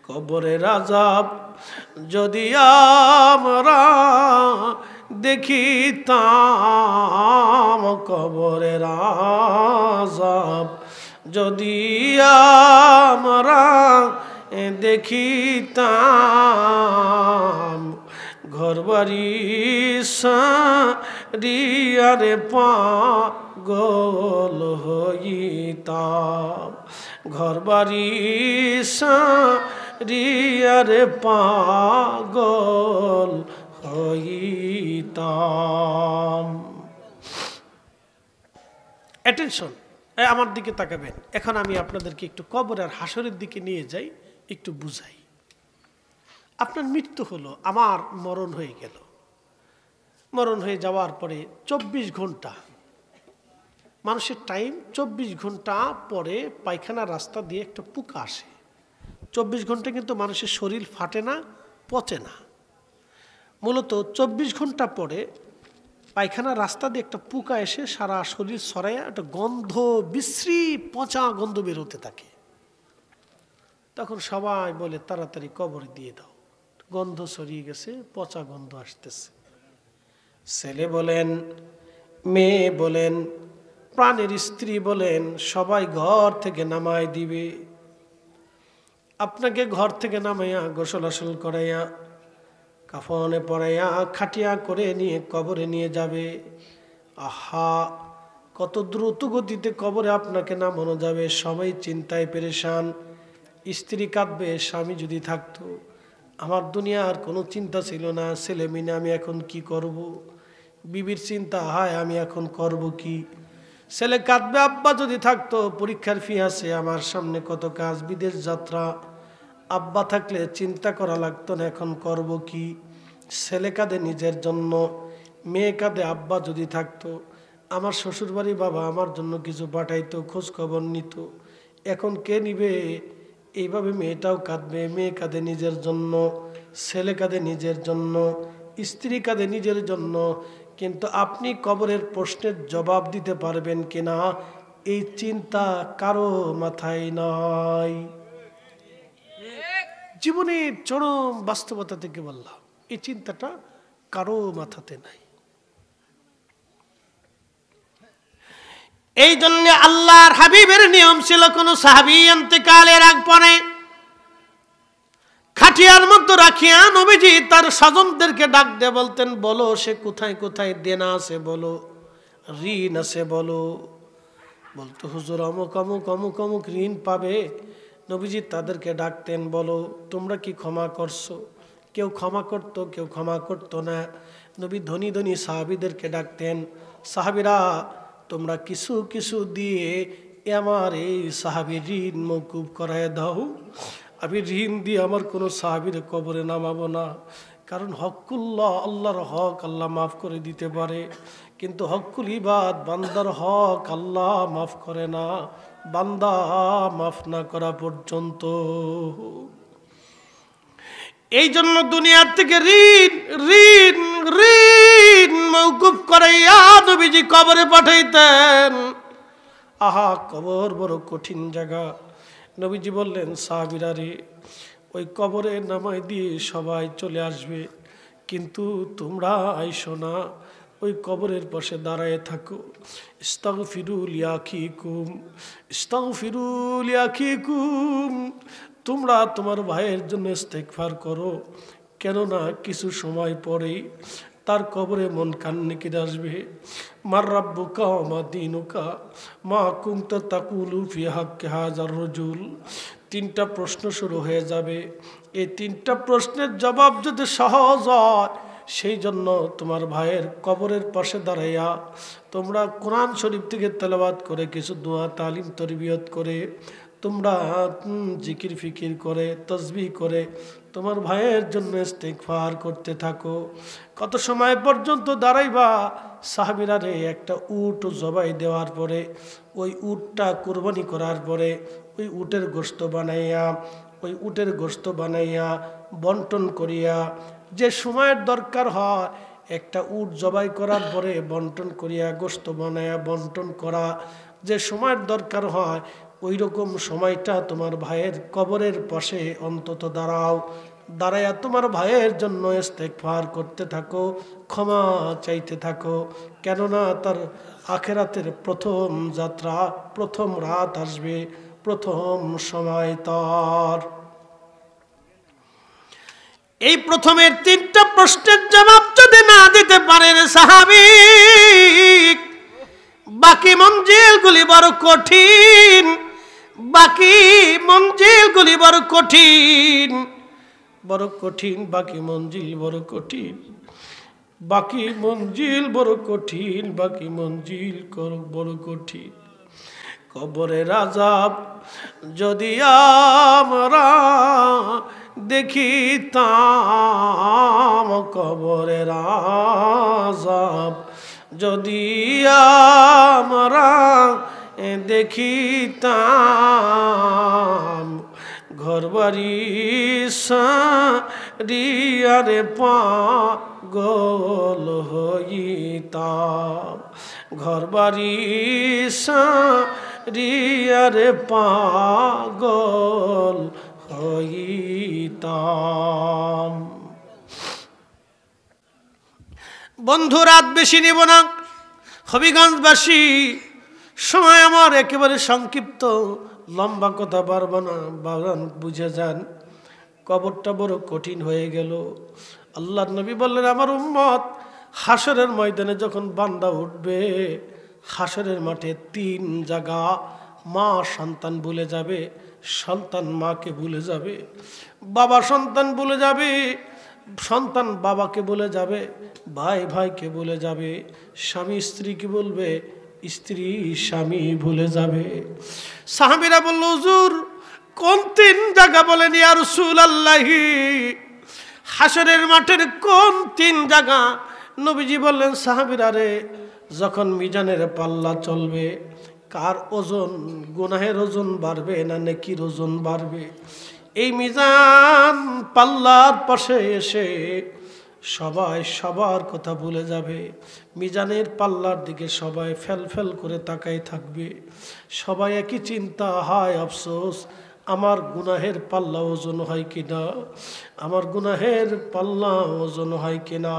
কবরের আযাব যদি আমরা দেখিতাম, কবরের আযাব যদি আমরা দেখিতাম, ঘরবাড়ি সারিয়ারে পাগল হইতাম, ঘরবাড়ি সারিয়ারে পাগল হইতাম। অ্যাটেনশন, আমার দিকে তাকাবেন। এখন আমি আপনাদেরকে একটু কবর আর হাসরের দিকে নিয়ে যাই, একটু বুঝাই। আপনার মৃত্যু হলো, আমার মরণ হয়ে গেল। মরণ হয়ে যাওয়ার পরে 24 ঘন্টা মানুষের টাইম, 24 ঘন্টা পরে পায়খানা রাস্তা দিয়ে একটা পোকা আসে। 24 ঘন্টা কিন্তু মানুষের শরীর ফাটে না, পচে না। মূলত 24 ঘন্টা পরে পায়খানা রাস্তা দিয়ে একটা পোকা এসে সারা শরীর ছড়াইয়া একটা গন্ধ, বিশ্রী পচা গন্ধ বেরোতে থাকে। তখন সবাই বলে তাড়াতাড়ি কবরে দিয়ে দাও, গন্ধ ছড়িয়ে গেছে, পচা গন্ধ আসতেছে। ছেলে বলেন, মেয়ে বলেন, প্রাণের স্ত্রী বলেন, সবাই ঘর থেকে নামায় দিবে। আপনাকে ঘর থেকে নামাইয়া গোসল আসল করাইয়া কাফনে পরাইয়া খাটিয়া করে নিয়ে কবরে নিয়ে যাবে। আহা, কত দ্রুত গতিতে কবরে আপনাকে নামানো যাবে। সবাই চিন্তায় পেরেশান। স্ত্রী কাঁদবে, স্বামী যদি থাকতো, আমার দুনিয়ার কোনো চিন্তা ছিল না, ছেলে মেয়ে আমি এখন কি করব। বিবির চিন্তা, হায় আমি এখন করব কি। ছেলে কাঁদবে, আব্বা যদি থাকতো, পরীক্ষার ফি আছে, আমার সামনে কত কাজ, বিদেশ যাত্রা। আব্বা থাকলে চিন্তা করা লাগতো না, এখন করব কি। ছেলে কাঁদে নিজের জন্য, মেয়ে কাঁদে আব্বা যদি থাকতো, আমার শ্বশুরবাড়ি বাবা আমার জন্য কিছু পাঠাইতো, খোঁজ খবর নিত, এখন কে নিবে। এইভাবে মেয়েটাও কাঁদবে, মেয়ে কাঁদে নিজের জন্য, ছেলে কাঁদে নিজের জন্য, স্ত্রী কাঁদে নিজের জন্য। কিন্তু আপনি কবরের প্রশ্নের জবাব দিতে পারবেন কিনা, এই চিন্তা কারো মাথায় নাই। জীবনের চরম বাস্তবতা থেকে বললাম, এই চিন্তাটা কারো মাথাতে নাই। এই জন্য আল্লাহর হাবিবের নিয়ম ছিল, কোন সাহাবী ইন্তেকালের আগ পরে খাটিয়ার মধ্যে রাখিয়া নবীজি তার স্বজনদেরকে ডাক দিয়ে বলতেন, বলো সে কোথায় কোথায় দেনা আছে বলো, ঋণ আছে বলো। বলতো হুজুর অমুক অমুক অমুক অমুক ঋণ পাবে। নবীজি তাদেরকে ডাকতেন, বলো তোমরা কি ক্ষমা করছো। কেউ ক্ষমা করতো, কেউ ক্ষমা করতো না। নবী ধনী ধনী সাহাবীদেরকে ডাকতেন, সাহাবীরা তোমরা কিছু কিছু দিয়ে আমার এই সাহাবীর ঋণ মওকুফ করায় দাও। আমি ঋণ দিয়ে আমার কোনো সাহাবীর কবরে নামাবো না, কারণ হকুল্লাহ, আল্লাহর হক আল্লাহ মাফ করে দিতে পারে, কিন্তু হকুল ইবাদ, বান্দার হক আল্লাহ মাফ করে না, বান্দা মাফ না করা পর্যন্ত। এই জন্য দুনিয়ার থেকে ঋণ ঋণ ঋণ মওকুফ করাইয়া নবীজি কবরে পাঠাইতেন। আহা, কবর বড় কঠিন জায়গা। নবীজি বললেন, সাহাবীরা রে, ওই কবরে নামাই দিয়ে সবাই চলে আসবে, কিন্তু তোমরা আইসো না, ওই কবরের পাশে দাঁড়ায় থাকো। ইস্তাগফিরু লিআখিকুম, ইস্তাগফিরু লিআখিকুম, তোমরা তোমার ভাইয়ের জন্য ইস্তেগফার করো, কেননা কিছু সময় পরেই তার কবরে মন কান্নে কেঁদে আসবে। মার রাব্বুকা ওয়া মা দীনুকা মা কুনতা তাকুলু ফি হাক্কি হাযার রাজুল। 3টা প্রশ্ন শুরু হয়ে যাবে। এই 3টা প্রশ্নের জবাব যদি সহজ হয়, সেই জন্য তোমার ভাইয়ের কবরের পাশে দাঁড়াইয়া তোমরা কোরআন শরীফ থেকে তেলাওয়াত করে, কিছু দোয়া তালিম তরবিয়ত করে, তোমরা জিকির ফিকির করে, তসবিহ করে তোমার ভাইয়ের জন্য ইস্তেগফার করতে থাকো। কত সময় পর্যন্ত দাঁড়াইবা? সাহাবীরা রে, একটা উট জবাই দেওয়ার পরে, ওই উটটা কুরবানি করার পরে, ওই উটের গোশত বানাইয়া, ওই উটের গোশত বানাইয়া বন্টন করিয়া, যে সময়ের দরকার হয়, একটা উট জবাই করার পরে বন্টন করিয়া গোশত বানাইয়া বন্টন করা, যে সময়ের দরকার হয়, ওই রকম সময়টা তোমার ভাইয়ের কবরের পাশে অন্তত দাঁড়াও, দাঁড়াইয়া তোমার ভাইয়ের জন্য ইস্তেগফার করতে থাকো, ক্ষমা চাইতে থাকো। কেননা তার আখিরাতের প্রথম যাত্রা, প্রথম রাত আসবে, প্রথম সময় তার। এই প্রথমের 3টা প্রশ্নের জবাব যদি না দিতে পারেন সাহাবী, বাকি মঞ্জিলগুলি বড় কঠিন, বাকি মঞ্জিলগুলি বড় কঠিন, বড় কঠিন, বাকি মঞ্জিল বড় কঠিন, বাকি মঞ্জিল বড় কঠিন, বাকি মঞ্জিল বড় কঠিন। কবরের আযাব যদি আমরা দেখিতাম, কবরের আযাব যদি আমরা দেখিতাম, ঘরবাড়ি সারিয়ারে পাগল হইতাম, ঘরবাড়ি সারিয়ারে পাগল হইতাম। বন্ধু রাত বেশি নিব না, হবিগঞ্জবাসী সময় আমার একেবারে সংক্ষিপ্ত, লম্বা কথা পারবো না, বাবান বুঝে যান। কবরটা বড় কঠিন হয়ে গেল। আল্লাহর নবী বললেন, আমার উম্মত হাসরের ময়দানে যখন বান্দা উঠবে, হাসরের মাঠে 3 জায়গা, মা সন্তান ভুলে যাবে, সন্তান মাকে ভুলে যাবে, বাবা সন্তান ভুলে যাবে, সন্তান বাবাকে বলে যাবে, ভাই ভাইকে বলে যাবে, স্বামী স্ত্রীকে বলবে, স্ত্রী স্বামী ভুলে যাবে। সাহাবীরা বলল, হুজুর কোন 3 জায়গা বলেন ইয়া রাসূলুল্লাহ, হাসরের মাঠের কোন 3 জায়গা? নবীজি বললেন, সাহাবীরা রে, যখন মিজানের পাল্লা চলবে, কার ওজন, গুনাহের ওজন বাড়বে না নেকির ওজন বাড়বে, এই মিজান পাল্লার পাশে এসে সবাই সবার কথা ভুলে যাবে। মিজানের পাল্লার দিকে সবাই ফেল ফেল করে তাকাই থাকবে। সবাই একই চিন্তা, হায় আফসোস, আমার গুনাহের পাল্লা ওজন হয় কিনা, আমার গুনাহের পাল্লা ওজন হয় কিনা।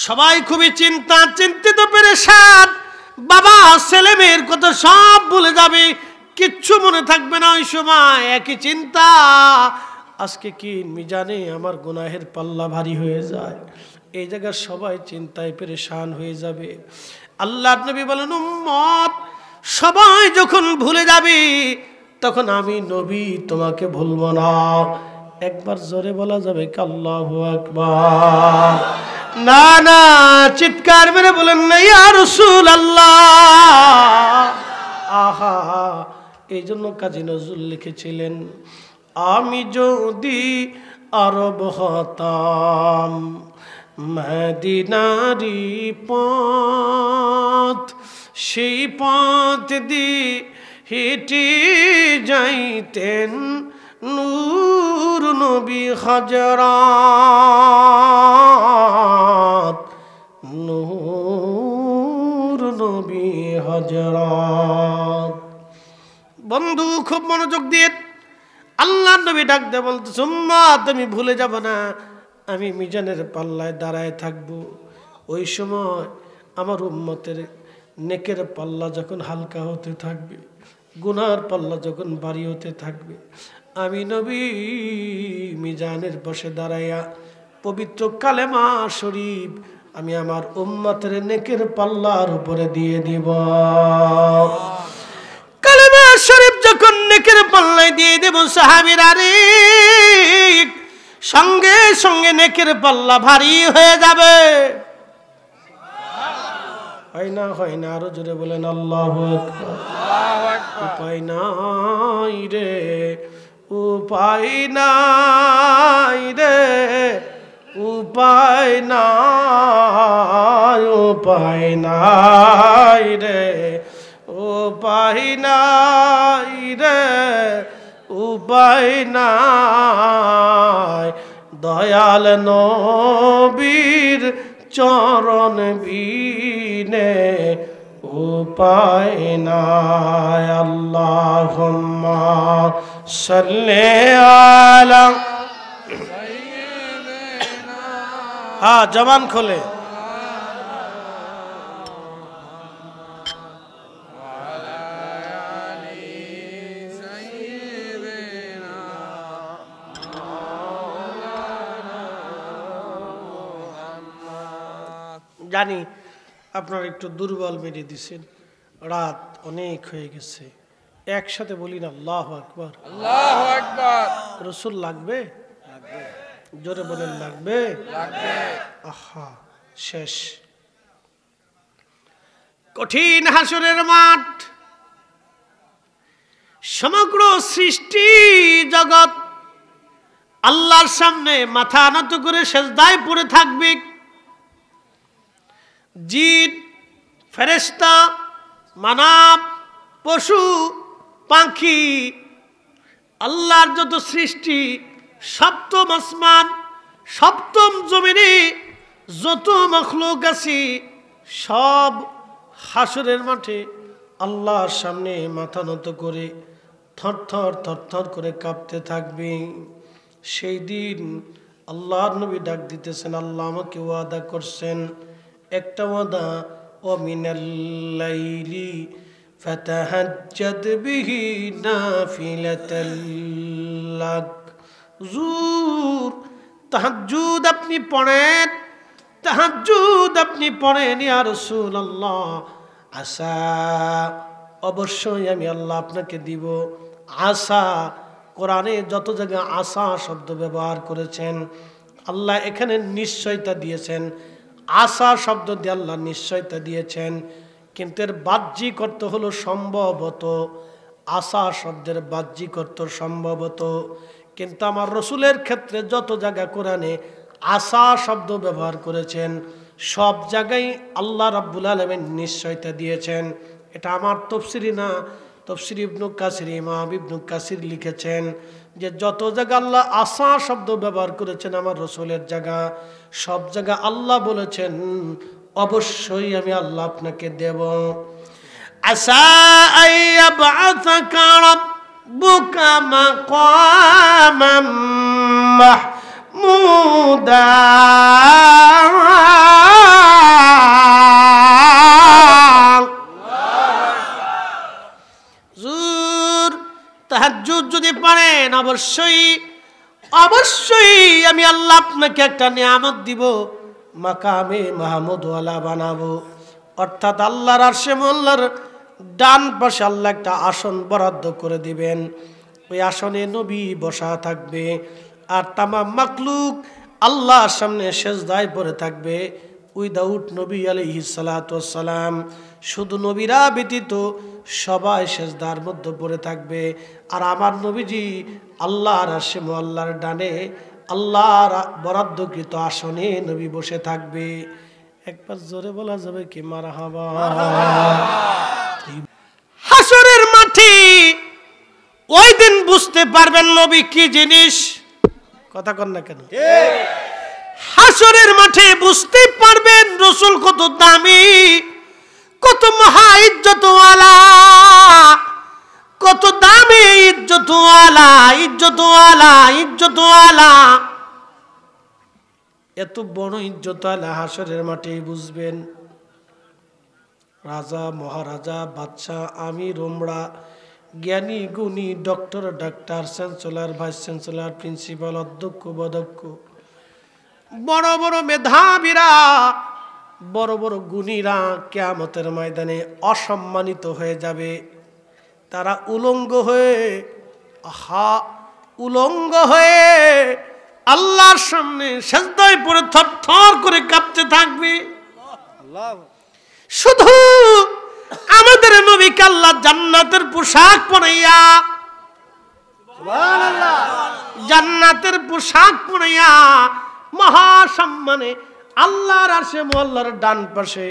সবাই খুবই চিন্তিত পেরেশান। বাবা ছেলে মেয়ের কথা সব ভুলে যাবে, কিচ্ছু মনে থাকবে না। ওই সময় একই চিন্তা, আজকে কি মিজানে আমার গুনাহের পাল্লা ভারী হয়ে যায়। এই জায়গায় সবাই চিন্তায় পেরেশান হয়ে যাবে। আল্লাহর নবী বলেন, উম্মত সবাই যখন ভুলে যাবে, তখন আমি নবী তোমাকে ভুলব না। একবার জোরে বলা যাবে কি আল্লাহু আকবার? না না, চিৎকার মেরে বলেন না ইয়া রাসূলুল্লাহ। আহা, এই জন্য কাজী নজরুল লিখেছিলেন, আমি যদি আরব হতাম, মদিনারি পথ, সেই পথ দিয়ে হেঁটে যাইতেন নূর নবী হযরত, নূর নবী হযরত। বন্ধু খুব মনোযোগ দিয়ে আল্লাহ নবী ডাক দিয়ে বলতেছে, উম্মত তুমি ভুলে যাব না, আমি মিজানের পাল্লায় দাঁড়ায় থাকবো। ওই সময় আমার উম্মতের নেকের পাল্লা যখন হালকা হতে থাকবে, গুনার পাল্লা যখন ভারী হতে থাকবে, আমি নবী মিজানের পাশে দাঁড়াইয়া পবিত্র কালেমা শরীফ আমি আমার উম্মতের নেকের পাল্লার উপরে দিয়ে দিব। কালেমা শরীফ যখন নেকের পাল্লায় দিয়ে দেব, সাহাবীরা রে, সঙ্গে সঙ্গে নেকের পাল্লা ভারী হয়ে যাবে। হয় না, হয় না, আরো জোরে বলেন আল্লাহু আকবার। উপায় নাই রে, উপায় নাই রে, উপায় নাই, উপায় নাই রে, উপায় নাই রে, উপায় নাই। দয়াল নবীর চরণ বিনে উপায় নাই। আল্লাহুম্মা সাল্লি আলা, হ্যাঁ জবান খোলে। জানি আপনারা একটু দুর্বল মেরে দিছেন, রাত অনেক হয়ে গেছে, একসাথে বলি না আল্লাহু আকবার। আল্লাহু আকবার। রসুল লাগবে? জোরে বলেন লাগবে? আহা, শেষ। কঠিন হাসরের মাঠ, সমগ্র সৃষ্টি জগৎ আল্লাহর সামনে মাথা নত করে সেজদায় পড়ে থাকবে। জিন, ফেরেশতা, মানব, পশু, পাখি, আল্লাহর যত সৃষ্টি, সপ্তম আসমান, সপ্তম জমিনে যত মখলুক আছে সব হাসরের মাঠে আল্লাহর সামনে মাথা নত করে থরথর থরথর করে কাঁপতে থাকবে। সেই দিন আল্লাহর নবী ডাক দিতেছেন, আল্লাহ আমাকে ওয়াদা করছেন একটা ওয়াদা, ও মিনাল লাইলি ফাতাহাজ্জাদ বিহি নাফিলাতাল লাক। হুজুর তাহাজ্জুদ আপনি পড়েন, তাহাজ্জুদ আপনি পড়েন ইয়া রাসূলুল্লাহ। আসা, অবশ্যই আমি আল্লাহ আপনাকে দিব। আসা, কোরআনে যত জায়গায় আসা শব্দ ব্যবহার করেছেন আল্লাহ এখানে নিশ্চয়তা দিয়েছেন। আশা শব্দ দিয়ে আল্লাহ নিশ্চয়তা দিয়েছেন, কিন্তু এর বাহ্যিক অর্থ হলো সম্ভবত। আশা শব্দের বাহ্যিক অর্থ সম্ভবত, কিন্তু আমার রসুলের ক্ষেত্রে যত জায়গা কোরআনে আশা শব্দ ব্যবহার করেছেন সব জায়গায় আল্লাহ রাব্বুল আলামিন নিশ্চয়তা দিয়েছেন। এটা আমার তাফসীরি না, তাফসীর ইবনে কাসির, ইমাম ইবনে কাসির লিখেছেন যে যত জায়গা আল্লাহ আশা শব্দ ব্যবহার করেছেন আমার রসুলের জায়গা, সব জায়গা আল্লাহ বলেছেন অবশ্যই আমি আল্লাহ আপনাকে দেব। আসা আইয়াবআসাকা রাব্বুকা মাকামাম মাহমুদা। তাহাজ্জুদ যদি পারেন অবশ্যই অবশ্যই আমি আল্লাহ আপনাকে একটা নিয়ামত দিব, মাকামে মাহমুদ ওয়ালা বানাবো। অর্থাৎ আল্লাহর আরশে মোল্লার ডান পাশে আল্লাহ একটা আসন বরাদ্দ করে দিবেন। ওই আসনে নবী বসা থাকবে আর তামাম মাখলুক আল্লাহর সামনে সেজদায় পড়ে থাকবে উইদাউট নবী আলাইহিস সালাতু ওয়াস সালাম। শুধু নবীরা ব্যতীত সবাই সেজদার মধ্যে পড়ে থাকবে। আর আমার নবীজি আল্লাহর আরশে মোল্লার ডানে আল্লাহর বরাদ্দকৃত আসনে নবী বসে থাকবে। একবার জোরে বলা যাবে কি মারহাবা। হাসরের মাঠে ওই দিন বুঝতে পারবেন নবী কি জিনিস। কথা কন না কেন? হাসরের মাঠে বুঝতে পারবেন রসুল কত দামি, কত মহা ইজ্জতওয়ালা, কত দামি ইজ্জতওয়ালা, ইজ্জতওয়ালা, ইজ্জতওয়ালা। এত বড় ইজ্জতওয়ালা হাসরের মাঠে বুঝবেন। রাজা, মহারাজা, বাদশা, আমির, ওমরা, জ্ঞানী, গুণী, doctor, doctor, chancellor, vice chancellor, principal, অধ্যক্ষ, বদক্ষ, বড় বড় মেধাবীরা, বড় বড় গুণীরা কিয়ামতের ময়দানে অসম্মানিত হয়ে যাবে। তারা উলঙ্গ হয়ে, উলঙ্গ হয়ে আল্লাহর সামনে সেজদায় পড়ে থরথর করে কাঁপতে থাকবে। শুধু আমাদের নবীকে আল্লাহ জান্নাতের পোশাক পরাইয়া, সুবহানাল্লাহ, জান্নাতের পোশাক পরাইয়া মহা সম্মানে আল্লাহর আরশে মোল্লার ডান পাশে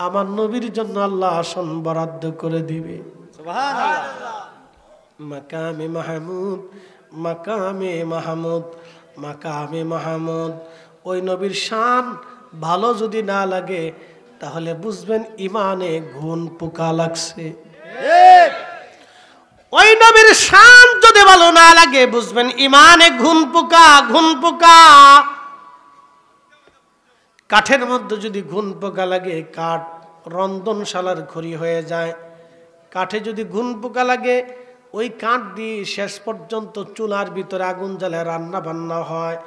আমার নবীর জন্য আল্লাহ আসন বরাদ্দ করে দিবে। সুবহানাল্লাহ। মাকামে মাহমুদ, মাকামে মাহমুদ, মাকামে মাহমুদ। ওই নবীর শান ভালো যদি না লাগে তাহলে বুঝবেন ইমানে ঘুণ পোকা লাগছে। ওই নবীর শান যদি ভালো না লাগে বুঝবেন ইমানে ঘুণ পোকা, ঘুণ পোকা। কাঠের মধ্যে যদি ঘুণ পোকা লাগে কাঠ রন্ধনশালার খড়ি হয়ে যায়। কাঠে যদি ঘুণ পোকা লাগে ওই কাঠ দিয়ে শেষ পর্যন্ত চুলার ভিতরে আগুন জ্বালে রান্না বান্না হয়।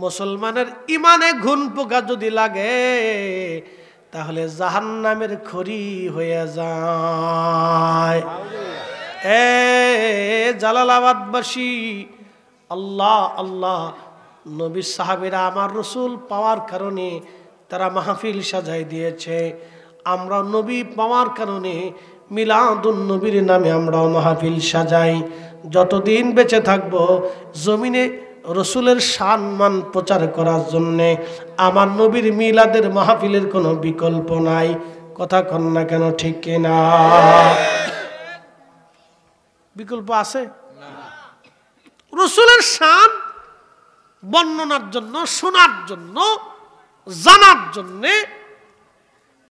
মুসলমানের ইমানে ঘুণ পোকা যদি লাগে তাহলে জাহান্নামের খড়ি হয়ে যায়। এ জালালাবাদবাসী, আল্লাহ আল্লাহ, নবী সাহাবীরা আমার রসুল পাওয়ার কারণে তারা মাহফিল সাজাই দিয়েছে। আমরা নবী পাওয়ার কারণে মিলাদুন নবীর নামে আমরাও মাহফিল সাজাই। যতদিন বেঁচে থাকব জমিনে রসুলের সম্মান প্রচার করার জন্যে আমার নবীর মিলাদের মাহফিলের কোনো বিকল্প নাই। কথা কন না কেন, ঠিক কিনা? বিকল্প আছে? রসুলের শান বর্ণনার জন্য, শোনার জন্য, জানার জন্যে